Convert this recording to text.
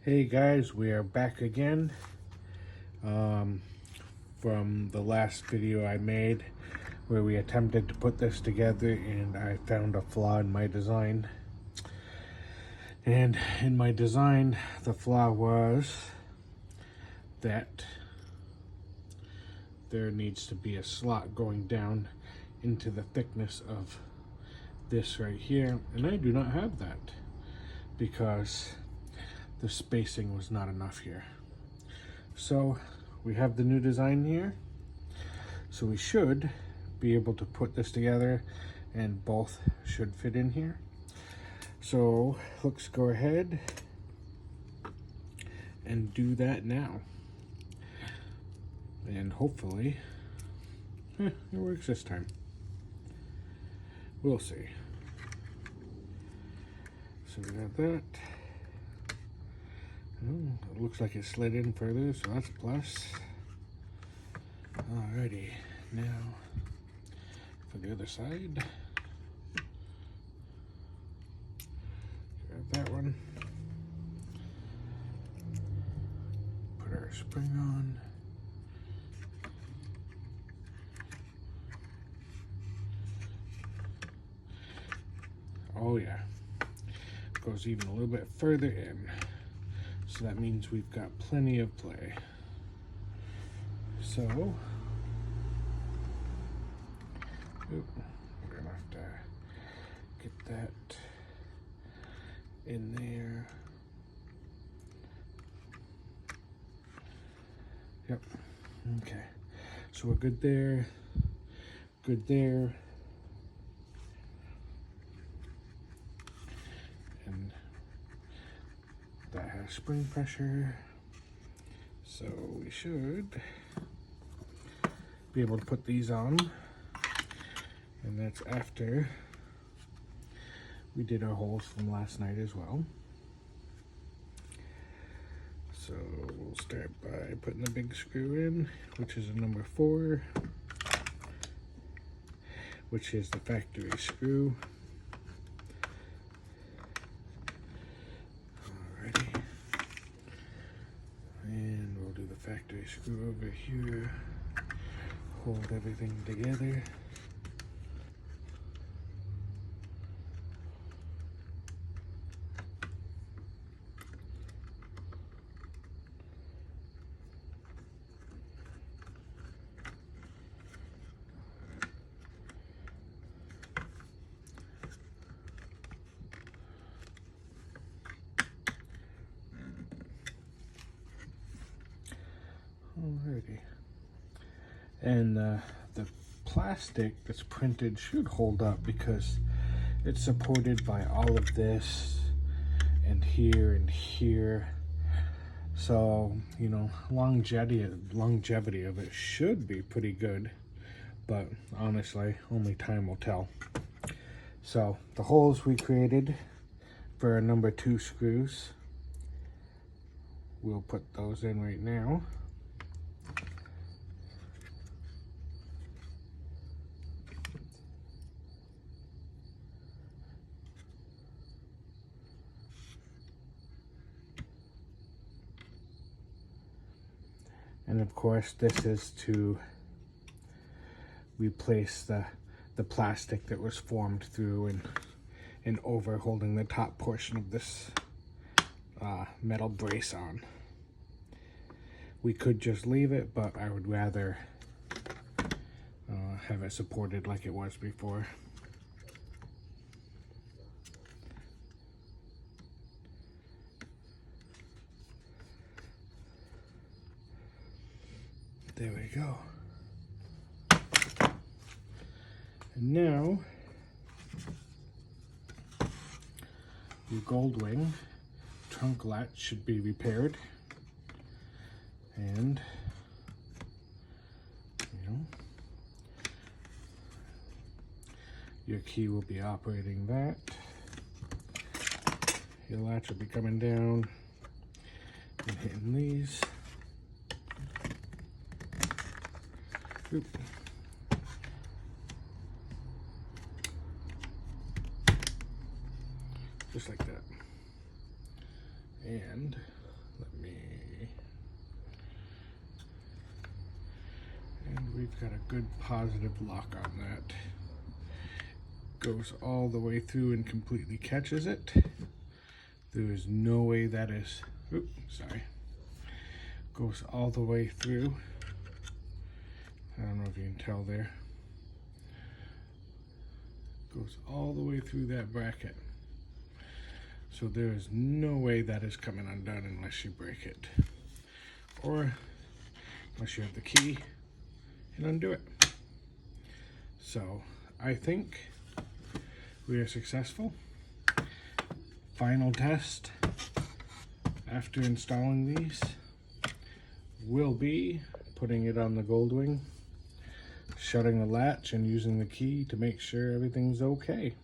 Hey guys, we are back again from the last video I made where we attempted to put this together and I found a flaw in my design. And in my design, the flaw was that there needs to be a slot going down into the thickness of this right here, and I do not have that because the spacing was not enough here. So we have the new design here, so we should be able to put this together and both should fit in here. So let's go ahead and do that now, and hopefully it works this time. We'll see. So we got that. Oh, it looks like it slid in further, so that's a plus. Alrighty, now for the other side. Grab that one. Put our spring on. Oh yeah, goes even a little bit further in. So that means we've got plenty of play. So, we're gonna have to get that in there. Yep, okay. So we're good there, good there. And that has spring pressure, so we should be able to put these on, and that's after we did our holes from last night as well. So we'll start by putting the big screw in, which is a number 4, which is the factory screw. And we'll do the factory screw over here, hold everything together. Alrighty. And the plastic that's printed should hold up because it's supported by all of this and here. So, you know, longevity of it should be pretty good, but honestly, only time will tell. So the holes we created for our number 2 screws, we'll put those in right now. And of course, this is to replace the plastic that was formed through and over holding the top portion of this metal brace on. We could just leave it, but I would rather have it supported like it was before. There we go. And now, your Goldwing trunk latch should be repaired. And, you know, your key will be operating that. Your latch will be coming down and hitting these. Oop. Just like that. And got a good positive lock on that. Goes all the way through and completely catches it. There is no way that is, oops, sorry. Goes all the way through. I don't know if you can tell there. Goes all the way through that bracket. So there is no way that is coming undone unless you break it. Or unless you have the key and undo it. So I think we are successful. Final test after installing these will be putting it on the Goldwing, shutting the latch and using the key to make sure everything's okay.